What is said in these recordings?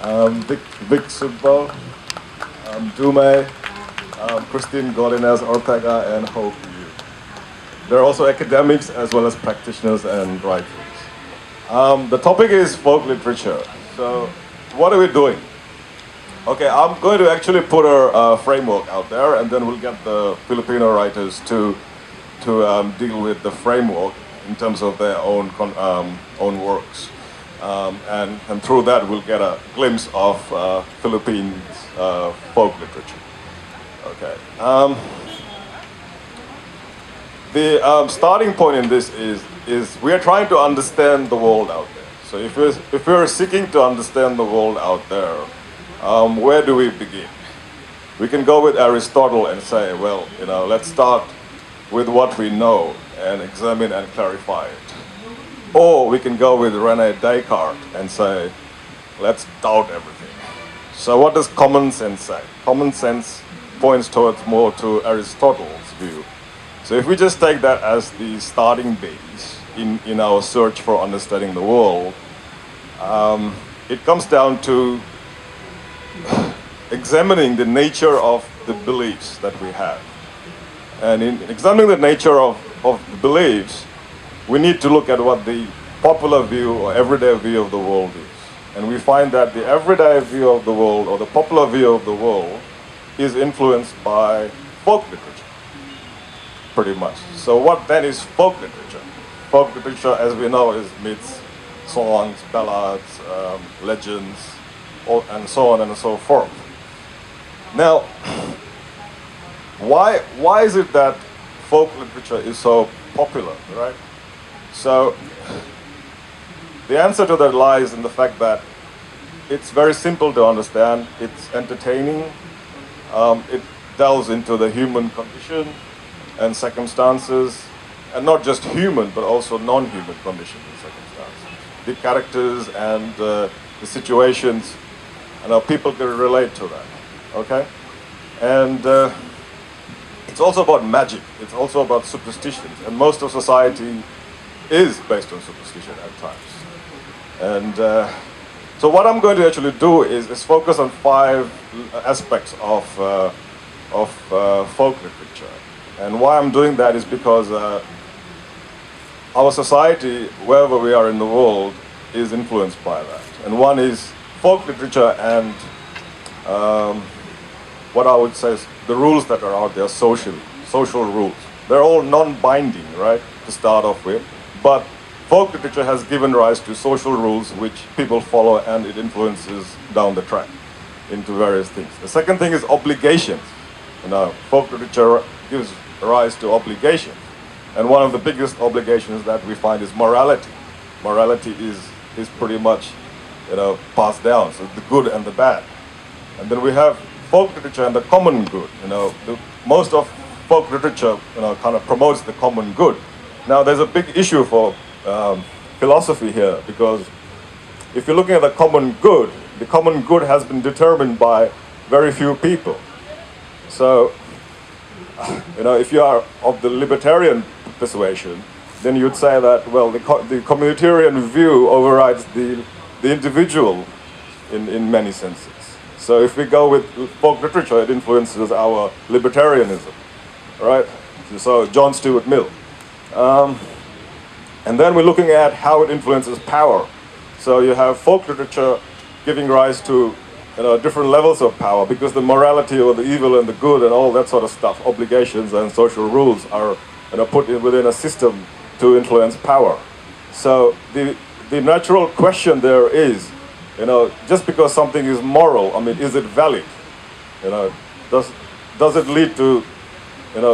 Vic Sugbo, Dumay, Christine Godinez-Ortega, and Hope Yu. They're also academics as well as practitioners and writers. The topic is folk literature. So what are we doing? Okay, I'm going to actually put a framework out there, and then we'll get the Filipino writers to deal with the framework in terms of their own works. And through that, we'll get a glimpse of Philippines folk literature. Okay. The starting point in this is we are trying to understand the world out there. So if we're seeking to understand the world out there, where do we begin? We can go with Aristotle and say, well, let's start with what we know and examine and clarify it. Or we can go with René Descartes and say, let's doubt everything. So what does common sense say? Common sense points towards more to Aristotle's view. So if we just take that as the starting base in our search for understanding the world, it comes down to examining the nature of the beliefs that we have. And in examining the nature of the beliefs, we need to look at what the popular view or everyday view of the world is. And we find that the everyday view of the world or the popular view of the world is influenced by folk literature, pretty much. So what then is folk literature? Folk literature, as we know, is myths, songs, ballads, legends, and so on and so forth. Now, why is it that folk literature is so popular, right? So the answer to that lies in the fact that it's very simple to understand, it's entertaining, it delves into the human condition and circumstances, and not just human, but also non-human conditions and circumstances. The characters and the situations, people can relate to that, okay? And it's also about magic, it's also about superstitions, and most of society is based on superstition at times. And so what I'm going to actually do is focus on 5 aspects of folk literature. And why I'm doing that is because our society, wherever we are in the world, is influenced by that. And one is folk literature and what I would say is the rules that are out there, social rules. They're all non-binding, right, to start off with. But folk literature has given rise to social rules which people follow, and it influences down the track into various things. The second thing is obligations. Folk literature gives rise to obligations. And one of the biggest obligations that we find is morality. Morality is pretty much, passed down, so the good and the bad. And then we have folk literature and the common good. Most of folk literature, kind of promotes the common good. Now, there's a big issue for philosophy here, because if you're looking at the common good has been determined by very few people. So, if you are of the libertarian persuasion, then you'd say that, well, the communitarian view overrides the individual in many senses. So if we go with folk literature, it influences our libertarianism, right? So John Stuart Mill. And then we're looking at how it influences power. So you have folk literature giving rise to different levels of power, because the morality or the evil and the good and all that sort of stuff, obligations and social rules are put within a system to influence power. So the natural question there is, just because something is moral, is it valid? Does it lead to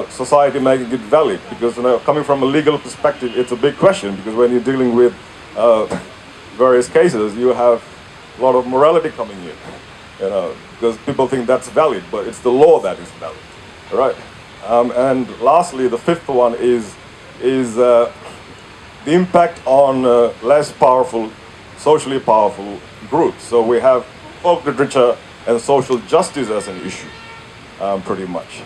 society making it valid? Because coming from a legal perspective, it's a big question, because when you're dealing with various cases, you have a lot of morality coming in, because people think that's valid, but it's the law that is valid, right? And lastly, the fifth one is the impact on less powerful, socially powerful groups. So we have folk literature and social justice as an issue, pretty much.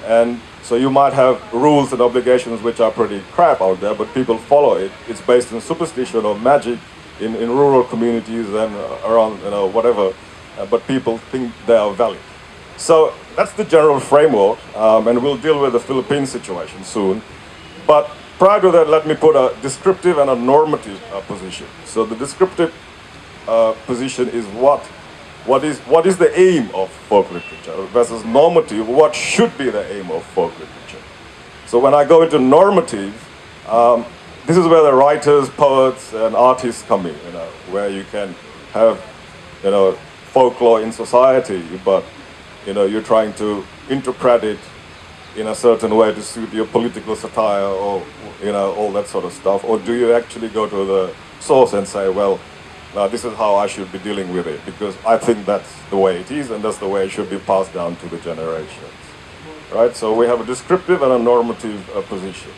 And so you might have rules and obligations which are pretty crap out there, but people follow it. It's based on superstition or magic in rural communities and around, whatever, but people think they are valid. So that's the general framework, and we'll deal with the Philippine situation soon. But prior to that, let me put a descriptive and a normative position. So the descriptive position is what is the aim of folk literature versus normative, what should be the aim of folk literature. So when I go into normative, this is where the writers, poets, and artists come in, where you can have, folklore in society, but, you're trying to interpret it in a certain way to suit your political satire or, all that sort of stuff? Or do you actually go to the source and say, well, this is how I should be dealing with it, because I think that's the way it is and that's the way it should be passed down to the generations, right? So we have a descriptive and a normative position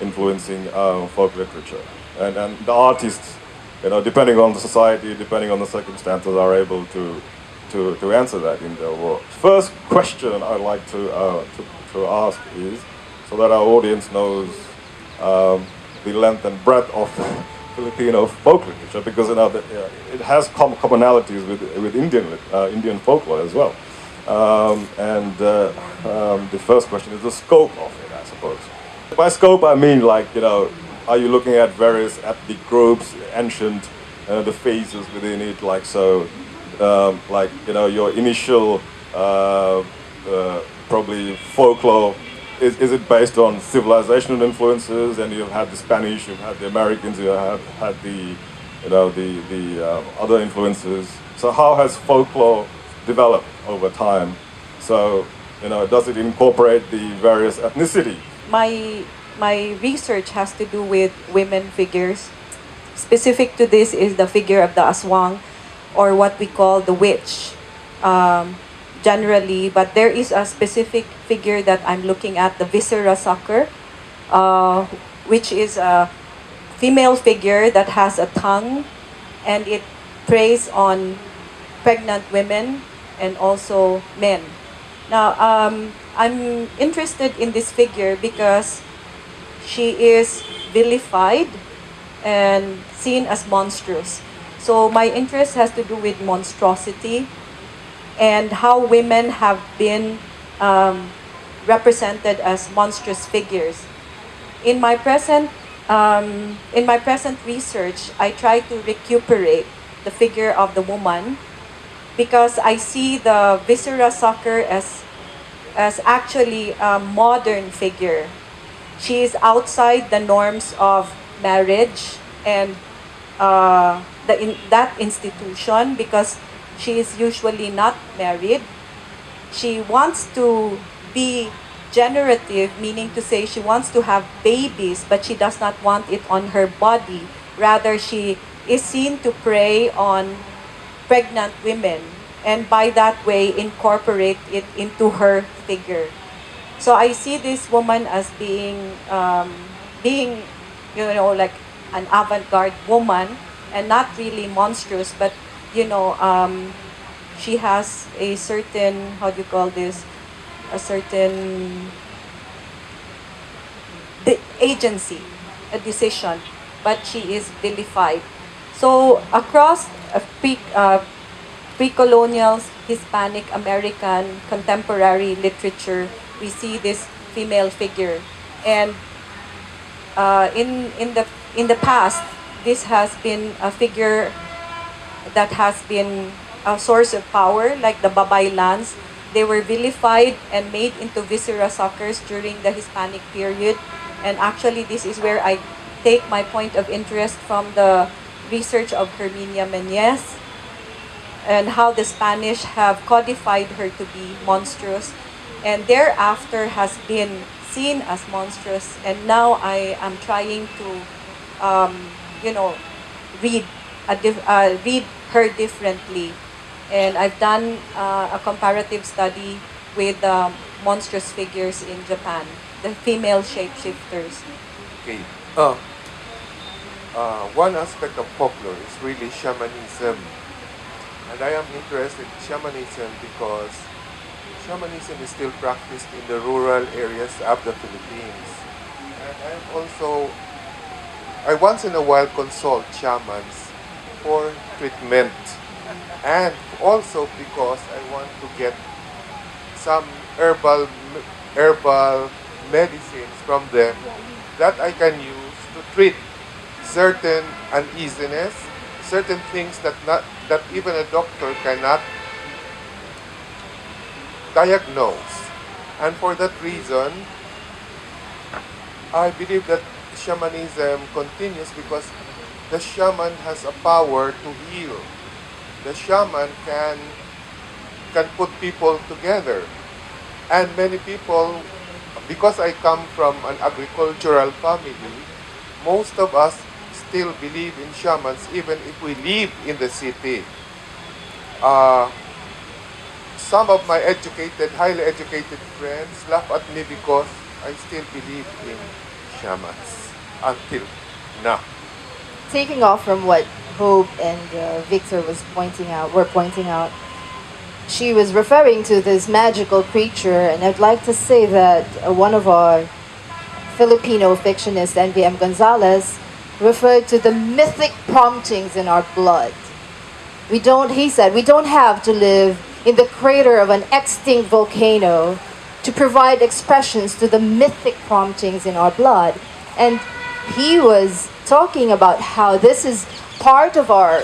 influencing folk literature. And the artists, depending on the society, depending on the circumstances, are able to answer that in their work. First question I'd like to ask is, so that our audience knows the length and breadth of Filipino folk literature, because it has commonalities with Indian folklore as well. The first question is the scope of it, I suppose. By scope, I mean, like, are you looking at various ethnic groups, ancient, the phases within it, like so, your initial probably folklore. Is it based on civilizational influences, and you've had the Spanish, you've had the Americans, you have had the other influences? So how has folklore developed over time? So, does it incorporate the various ethnicity? My research has to do with women figures. Specific to this is the figure of the aswang, or what we call the witch. Generally, but there is a specific figure that I'm looking at, the viscera sucker, which is a female figure that has a tongue, and it preys on pregnant women and also men. Now, I'm interested in this figure because she is vilified and seen as monstrous. So my interest has to do with monstrosity and how women have been represented as monstrous figures. In my present research, I try to recuperate the figure of the woman, because I see the viscera sucker as actually a modern figure. She is outside the norms of marriage and that institution, because she is usually not married. She wants to be generative, meaning to say she wants to have babies, but she does not want it on her body. Rather, she is seen to prey on pregnant women, and by that way incorporate it into her figure. So I see this woman as being like an avant-garde woman, and not really monstrous, but she has a certain, how do you call this, a certain agency, a decision, but she is vilified. So across pre-colonial, Hispanic, American, contemporary literature, we see this female figure, and in the past, this has been a figure that has been a source of power, like the babaylans. They were vilified and made into viscera suckers during the Hispanic period. And actually, this is where I take my point of interest from the research of Herminia Meñez, and how the Spanish have codified her to be monstrous, and thereafter has been seen as monstrous. And now I am trying to, read her differently. And I've done a comparative study with monstrous figures in Japan, the female shapeshifters. Okay. One aspect of folklore is really shamanism. And I am interested in shamanism because shamanism is still practiced in the rural areas of the Philippines. And I once in a while consult shamans for treatment. And also because I want to get some herbal medicines from them that I can use to treat certain uneasiness, certain things that even a doctor cannot diagnose. And for that reason, I believe that shamanism continues because the shaman has a power to heal. The shaman can put people together. And many people, because I come from an agricultural family, most of us still believe in shamans even if we live in the city. Some of my highly educated friends laugh at me because I still believe in shamans until now. Taking off from what Hope and Victor were pointing out, she was referring to this magical creature, and I'd like to say that one of our Filipino fictionists, N.V.M. Gonzalez, referred to the mythic promptings in our blood. He said, we don't have to live in the crater of an extinct volcano to provide expressions to the mythic promptings in our blood. And he was talking about how this is part of our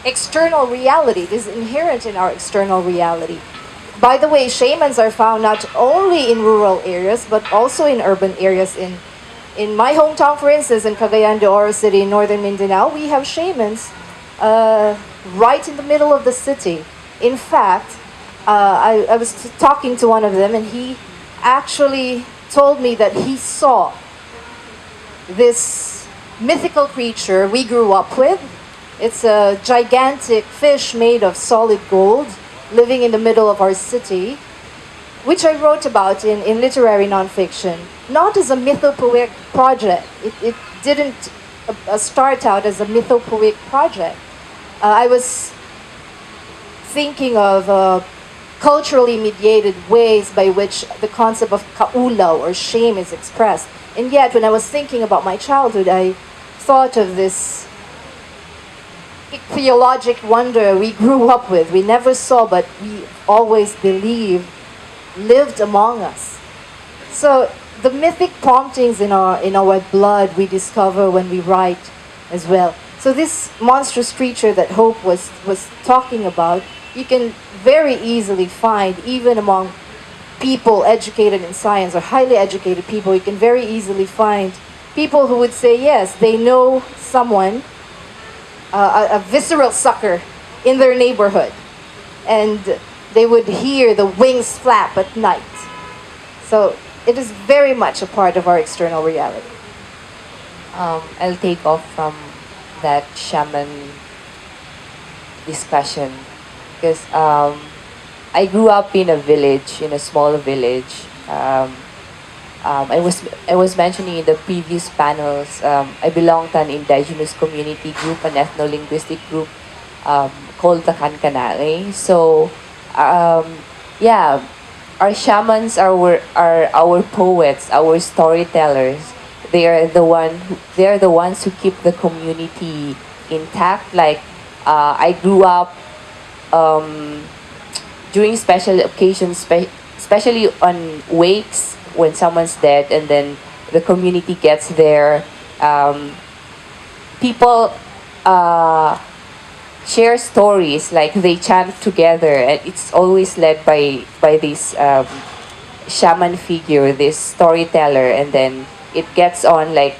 external reality. This is inherent in our external reality. By the way, shamans are found not only in rural areas, but also in urban areas. In my hometown, for instance, in Cagayan de Oro City, in northern Mindanao, we have shamans right in the middle of the city. In fact, I was talking to one of them, and he actually told me that he saw this mythical creature we grew up with. It's a gigantic fish made of solid gold living in the middle of our city, which I wrote about in literary nonfiction, not as a mythopoeic project. It didn't start out as a mythopoeic project. I was thinking of culturally mediated ways by which the concept of kaulaw or shame is expressed. And yet, when I was thinking about my childhood, I thought of this theologic wonder we grew up with. We never saw, but we always believed lived among us. So the mythic promptings in our blood we discover when we write as well. So this monstrous creature that Hope was talking about, you can very easily find even among people educated in science or highly educated people. You can very easily find people who would say yes, they know someone, a visceral sucker in their neighborhood, and they would hear the wings flap at night. So it is very much a part of our external reality. I'll take off from that shaman discussion because I grew up in a village, in a small village. I was mentioning in the previous panels, I belong to an indigenous community group, an ethno-linguistic group called the Kankanare. So, yeah, our shamans are our poets, our storytellers. They are the ones who keep the community intact. Like I grew up during special occasions, especially on wakes when someone's dead, and then the community gets there. People share stories, like they chant together, and it's always led by this shaman figure, this storyteller, and then it gets on like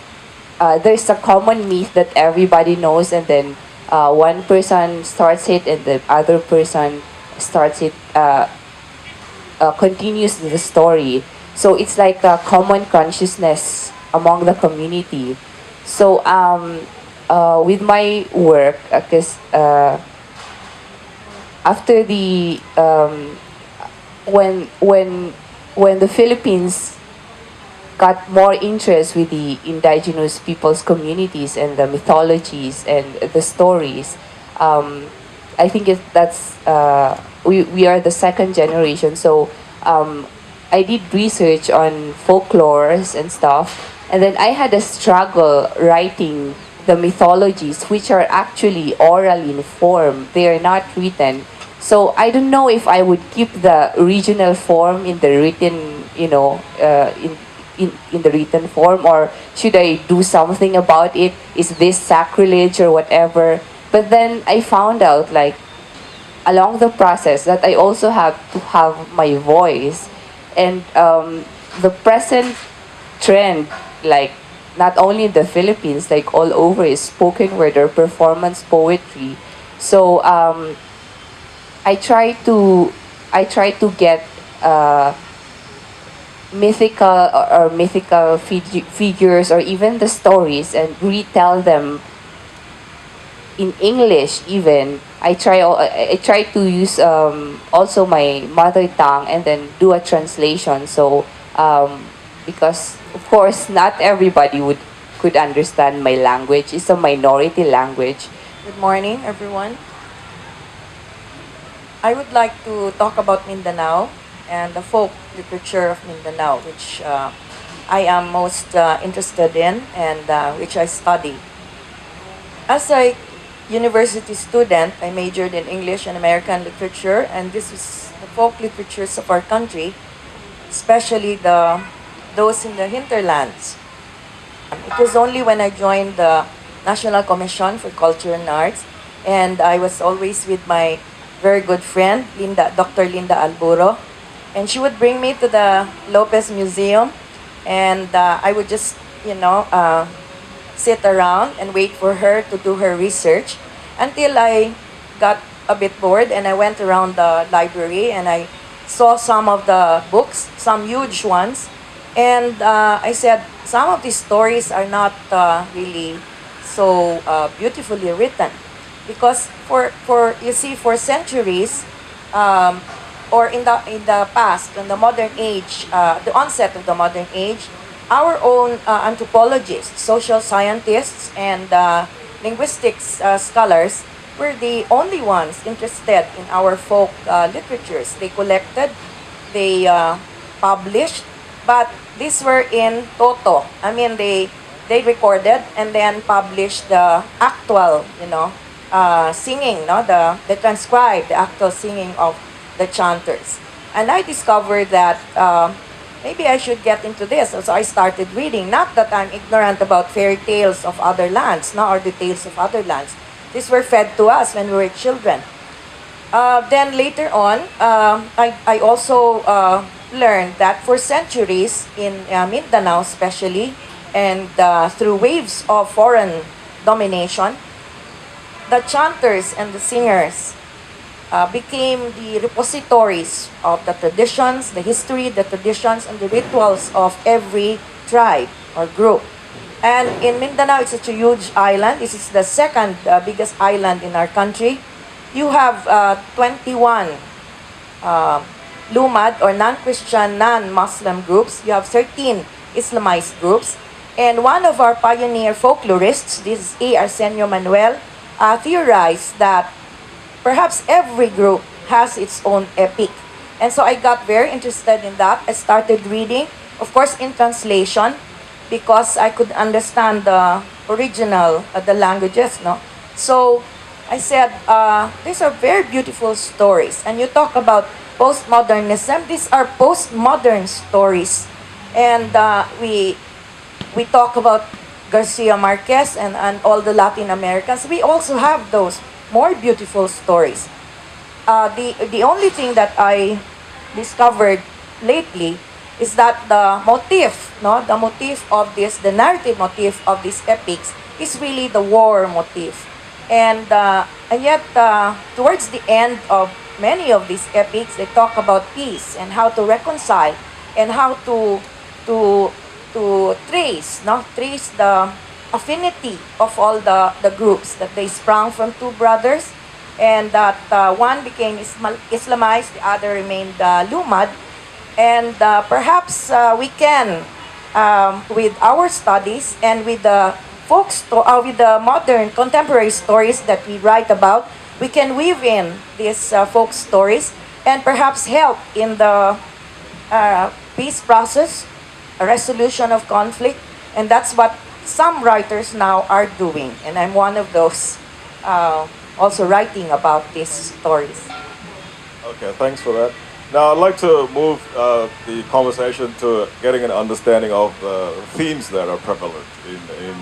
there's a common myth that everybody knows, and then one person starts it and the other person starts it, continues the story. So it's like a common consciousness among the community. So with my work, because after the when the Philippines got more interest with the indigenous peoples communities and the mythologies and the stories, I think we are the second generation. So I did research on folklores and stuff, and then I had a struggle writing the mythologies, which are actually oral in form. They are not written. So I don't know if I would keep the original form in the written, in the written form, or should I do something about it? Is this sacrilege or whatever? But then I found out, like, along the process, that I also have to have my voice. And the present trend, like, not only in the Philippines, like all over, is spoken word or performance poetry. So I try to get mythical figures, or even the stories, and retell them in English. Even I try to use also my mother tongue, and then do a translation. So because of course not everybody could understand my language. It's a minority language. Good morning, everyone. I would like to talk about Mindanao and the folk literature of Mindanao, which I am most interested in, and which I study. As a university student, I majored in English and American literature, and this is the folk literatures of our country, especially those in the hinterlands. It was only when I joined the National Commission for Culture and Arts, and I was always with my very good friend, Dr. Linda Alburo, and she would bring me to the Lopez Museum, and I would just, sit around and wait for her to do her research until I got a bit bored, and I went around the library and I saw some of the books, some huge ones, and I said, some of these stories are not really so beautifully written. Because for centuries, or in the past, in the modern age, the onset of the modern age, our own anthropologists, social scientists, and linguistics scholars were the only ones interested in our folk literatures. They collected, they published, but these were in toto. I mean, they recorded and then published the actual, singing, no, the transcribed, the actual singing of the chanters. And I discovered that maybe I should get into this. So I started reading. Not that I'm ignorant about fairy tales of other lands, no, or the tales of other lands. These were fed to us when we were children. Then later on, I also learned that for centuries in Mindanao especially, and through waves of foreign domination, the chanters and the singers became the repositories of the traditions, the history, the traditions, and the rituals of every tribe or group. And in Mindanao, it's such a huge island. This is the second biggest island in our country. You have 21 Lumad or non-Christian, non-Muslim groups. You have 13 Islamized groups. And one of our pioneer folklorists, this is A. Arsenio Manuel, theorized that perhaps every group has its own epic. And so I got very interested in that. I started reading, of course, in translation, because I could understand the original, the languages, no? So I said, these are very beautiful stories. And you talk about postmodernism. These are postmodern stories. And we talk about Garcia Marquez and all the Latin Americans. We also have those more beautiful stories. The only thing that I discovered lately is that the motif, no, the motif of this, the narrative motif of these epics is really the war motif. And yet, towards the end of many of these epics, they talk about peace and how to reconcile and how to trace the affinity of all the groups, that they sprang from two brothers, and that one became Islamized, the other remained Lumad. And perhaps we can, with our studies and with the with the modern contemporary stories that we write about, we can weave in these folk stories and perhaps help in the peace process, a resolution of conflict. And that's what some writers now are doing, and I'm one of those also writing about these stories. Okay, thanks for that. Now I'd like to move the conversation to getting an understanding of the themes that are prevalent in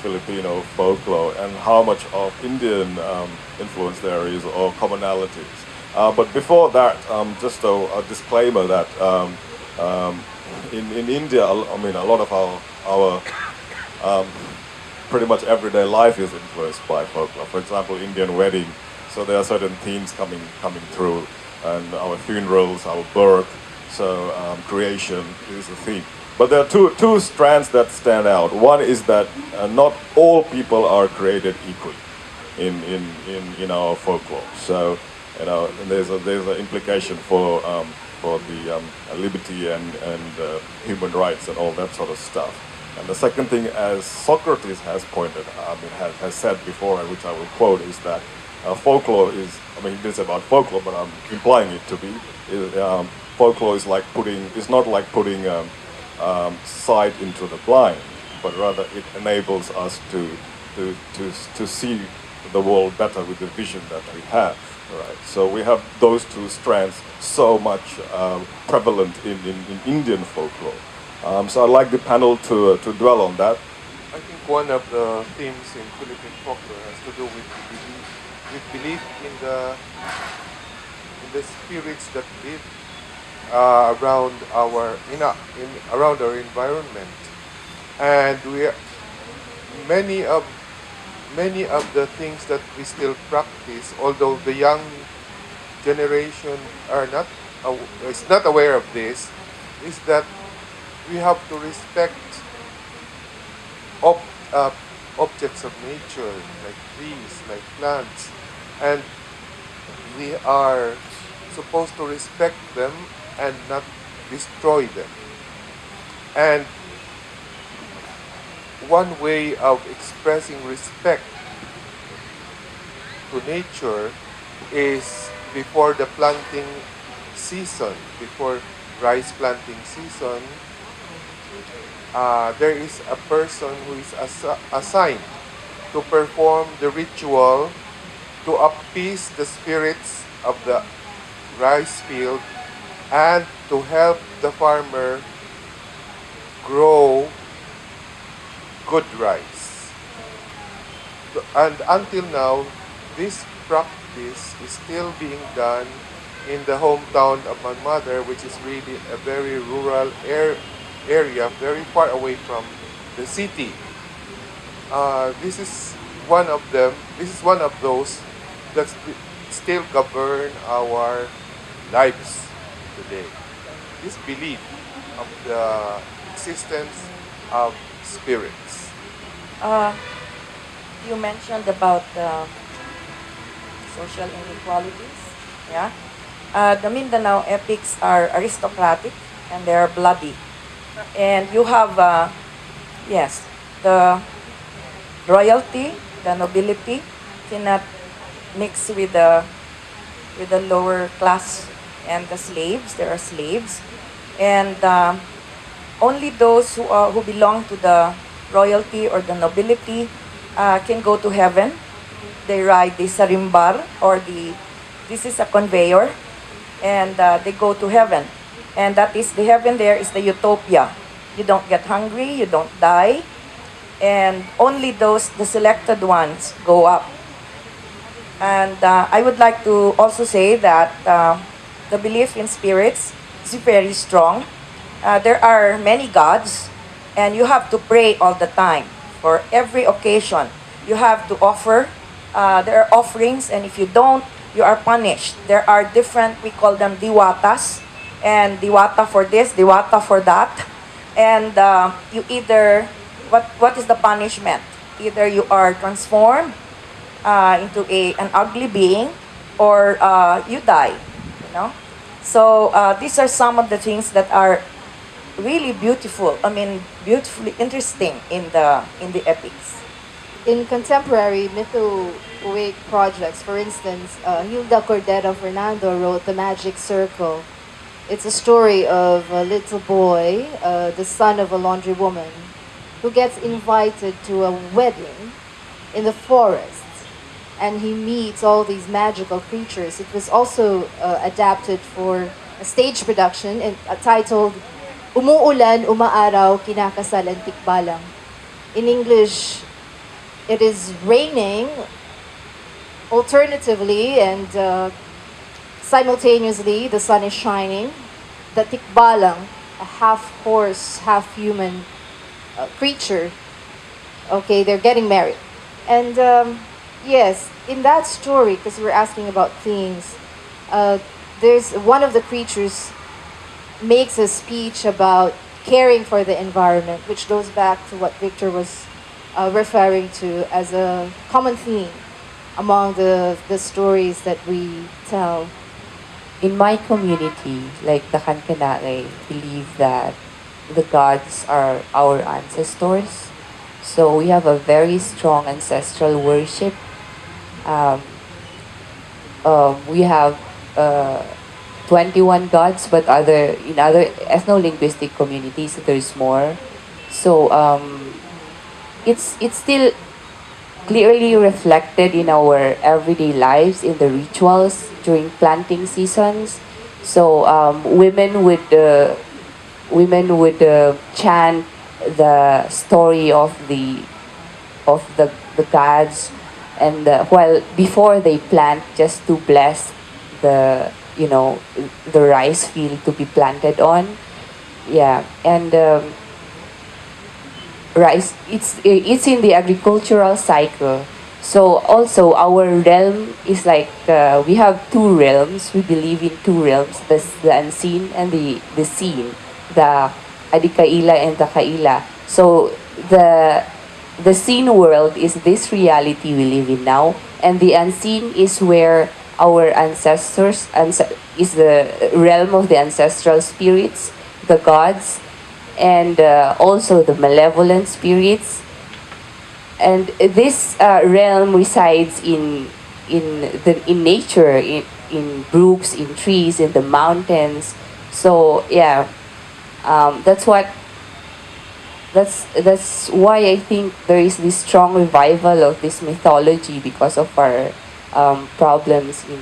Filipino folklore and how much of Indian influence there is or commonalities. But before that, just a disclaimer that in India, I mean, a lot of our pretty much everyday life is influenced by folklore. For example, Indian wedding. So there are certain themes coming through, and our funerals, our birth, so creation is a theme. But there are two strands that stand out. One is that not all people are created equally in our folklore. So and there's an implication for the liberty and human rights and all that sort of stuff. And the second thing, as Socrates has pointed, has said before, and which I will quote, is that folklore is, I mean, he didn't say about folklore, but I'm implying it to be, folklore is not like putting sight into the blind, but rather it enables us to see the world better with the vision that we have. Right. So we have those two strands so much prevalent in Indian folklore. So I'd like the panel to dwell on that. I think one of the themes in Philippine folklore has to do with belief in the spirits that live around around our environment, and many of the things that we still practice, although the young generation is not aware of this, is that we have to respect objects of nature, like trees, like plants, and we are supposed to respect them and not destroy them. And one way of expressing respect to nature is before the planting season, before rice planting season, there is a person who is assigned to perform the ritual to appease the spirits of the rice field and to help the farmer grow good rice. And until now, this practice is still being done in the hometown of my mother, which is really a very rural area, very far away from the city. This is one of them. This is one of those that still govern our lives today. This belief of the existence of spirits. You mentioned about social inequalities. Yeah, the Mindanao epics are aristocratic and they are bloody, and you have yes, the royalty, the nobility cannot mix with the lower class and the slaves. There are slaves, and only those who belong to the royalty or the nobility can go to heaven. They ride the sarimbar, or this is a conveyor, and they go to heaven. And that is, the heaven there is the utopia. You don't get hungry, you don't die, and only the selected ones go up. And I would like to also say that the belief in spirits is very strong. There are many gods, and you have to pray all the time. For every occasion, you have to offer. There are offerings, and if you don't, you are punished. There are different, we call them diwatas, and diwata for this, diwata for that. And you either, what is the punishment? Either you are transformed into an ugly being, or you die. You know. So these are some of the things that are really beautiful. I mean, beautifully interesting in the epics. In contemporary mythopoeic projects, for instance, Hilda Cordera Fernando wrote The Magic Circle. It's a story of a little boy, the son of a laundry woman, who gets invited to a wedding in the forest, and he meets all these magical creatures. It was also adapted for a stage production and titled Umuulan, Umaaraw, Kinakasalan, Tikbalang. In English, it is raining alternatively and simultaneously the sun is shining. The Tikbalang, a half horse, half human creature, okay, they're getting married. And yes, in that story, because we're asking about themes, there's one of the creatures makes a speech about caring for the environment, which goes back to what Victor was referring to as a common theme among the stories that we tell. In my community, like the Kankanake, believe that the gods are our ancestors. So we have a very strong ancestral worship. We have 21 gods, but in other ethno-linguistic communities, there's more. So it's still clearly reflected in our everyday lives, in the rituals during planting seasons. So women would chant the story of the gods, and while before they plant, just to bless the the rice field to be planted on. Yeah, and rice, it's in the agricultural cycle. So also our realm is like we have two realms. We believe in two realms: the unseen and the seen, the adikaila and the kaila. So the seen world is this reality we live in now, and the unseen is where our ancestors is the realm of the ancestral spirits, the gods, and also the malevolent spirits. And this realm resides in nature, in brooks, in trees, in the mountains. So yeah, that's why I think there is this strong revival of this mythology, because of our problems in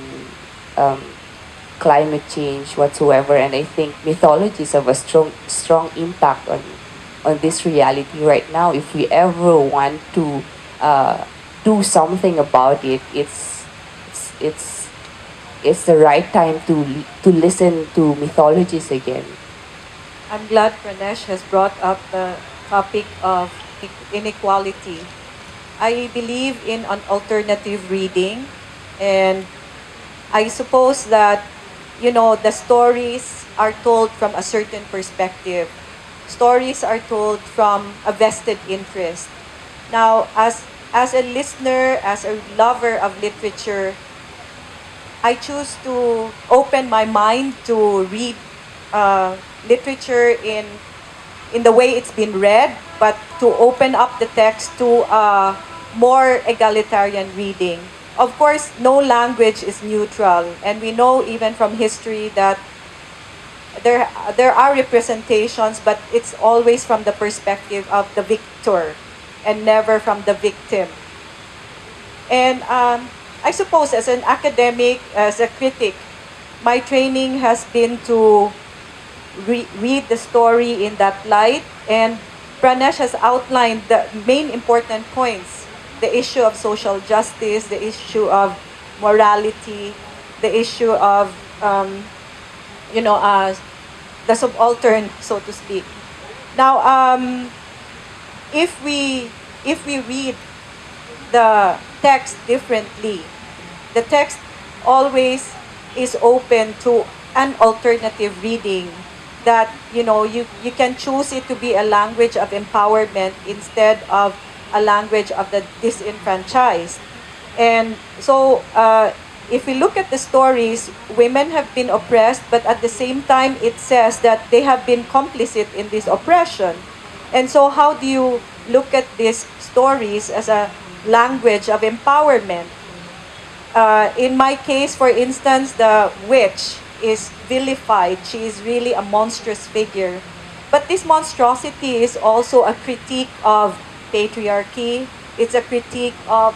climate change whatsoever. And I think mythologies have a strong impact on this reality right now. If we ever want to do something about it, it's the right time to listen to mythologies again. I'm glad Pranesh has brought up the topic of inequality. I believe in an alternative reading, and I suppose that the stories are told from a certain perspective. Stories are told from a vested interest. Now, as a listener, as a lover of literature, I choose to open my mind to read literature in the way it's been read, but to open up the text to a more egalitarian reading. Of course, no language is neutral, and we know even from history that there are representations, but it's always from the perspective of the victor and never from the victim. And I suppose as an academic, as a critic, my training has been to read the story in that light, and Pranesh has outlined the main important points: the issue of social justice, the issue of morality, the issue of the subaltern, so to speak. Now, if we read the text differently, the text always is open to an alternative reading, that you can choose it to be a language of empowerment instead of a language of the disenfranchised. And so if we look at the stories, women have been oppressed, but at the same time it says that they have been complicit in this oppression. And so how do you look at these stories as a language of empowerment? In my case, for instance, the witch is vilified. She is really a monstrous figure. But this monstrosity is also a critique of patriarchy. It's a critique of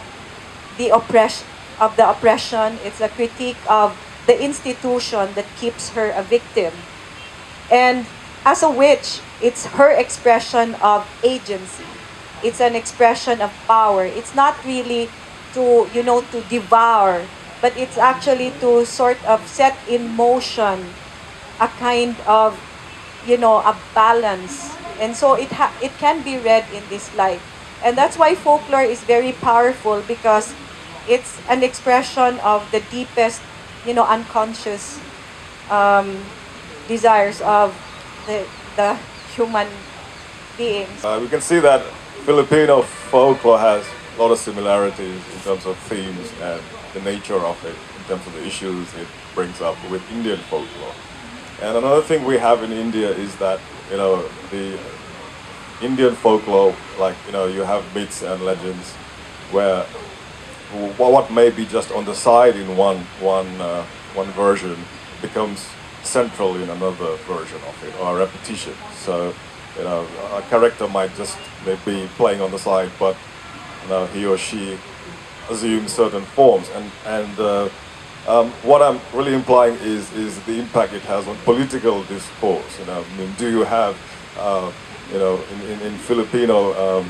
the oppression. It's a critique of the institution that keeps her a victim. And as a witch, it's her expression of agency. It's an expression of power. It's not really to devour, but it's actually to sort of set in motion a kind of, a balance. And so it can be read in this light. And that's why folklore is very powerful, because it's an expression of the deepest, unconscious desires of the human beings. We can see that Filipino folklore has a lot of similarities in terms of themes and the nature of it, in terms of the issues it brings up with Indian folklore. And another thing we have in India is that, the Indian folklore, like, you have myths and legends where what may be just on the side in one version becomes central in another version of it, or a repetition. So, a character might just be playing on the side, but he or she assumes certain forms. And what I'm really implying is the impact it has on political discourse. I mean, do you have, in Filipino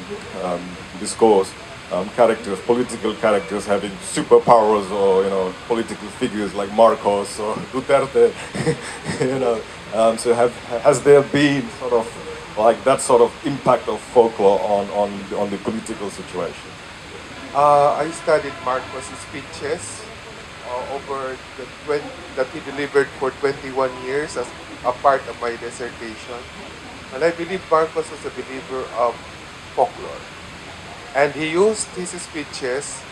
discourse, political characters having superpowers, or political figures like Marcos or Duterte, so has there been sort of like that sort of impact of folklore on the political situation? I studied Marcos' speeches that he delivered for 21 years as a part of my dissertation. And I believe Marcos was a believer of folklore. And he used his speeches,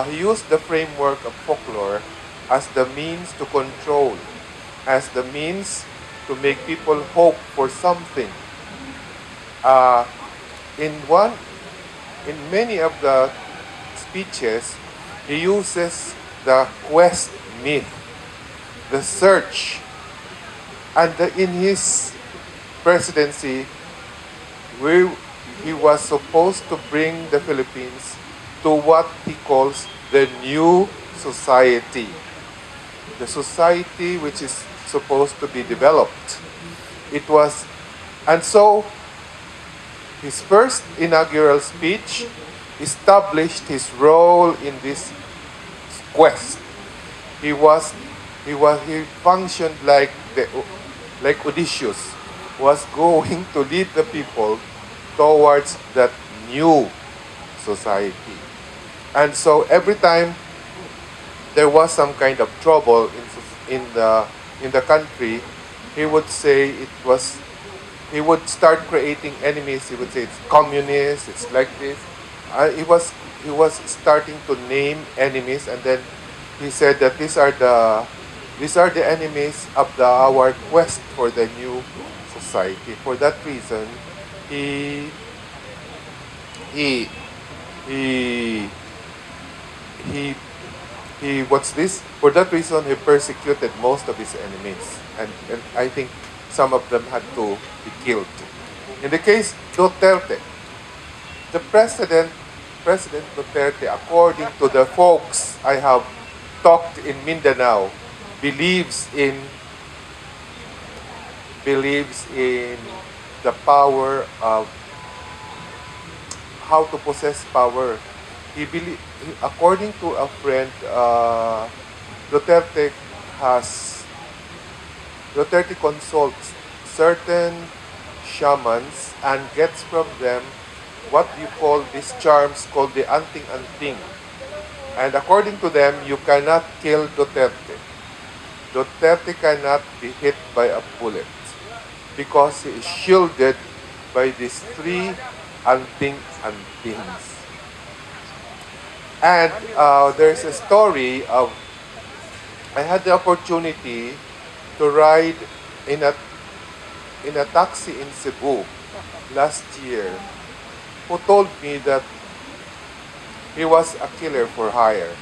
he used the framework of folklore as the means to control, as the means to make people hope for something. In many of the speeches, he uses the quest myth, the search, and in his presidency, he was supposed to bring the Philippines to what he calls the new society, the society which is supposed to be developed. And so his first inaugural speech established his role in this quest. He functioned like Odysseus was going to lead the people towards that new society. And so every time there was some kind of trouble in the country, he would say he would start creating enemies. He would say it's communist, it's like this. He was starting to name enemies, and then he said that these are the enemies of our quest for the new society. For that reason, For that reason, he persecuted most of his enemies, and I think some of them had to be killed. In the case Duterte, the President Duterte, according to the folks I have talked in Mindanao, believes in the power of how to possess power. According to a friend, Duterte consults certain shamans and gets from them what you call these charms called the anting-anting. And according to them, you cannot kill Duterte. Duterte cannot be hit by a bullet because he is shielded by these three anting-antings. And there's a story of, I had the opportunity to ride in a taxi in Cebu last year, who told me that he was a killer for hire.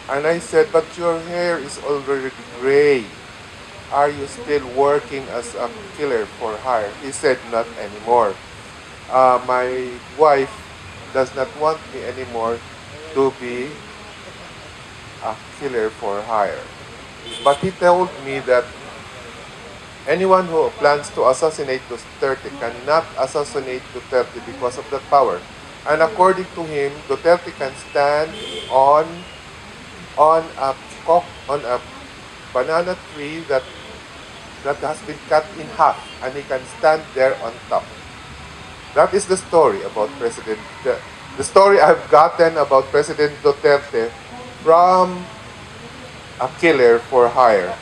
And I said, but your hair is already gray. are you still working as a killer for hire? He said, not anymore. My wife does not want me anymore to be a killer for hire. But he told me that anyone who plans to assassinate Duterte cannot assassinate Duterte because of that power. And according to him, Duterte can stand on a banana tree that has been cut in half, and he can stand there on top. That is the story about the story I've gotten about President Duterte from a killer for hire.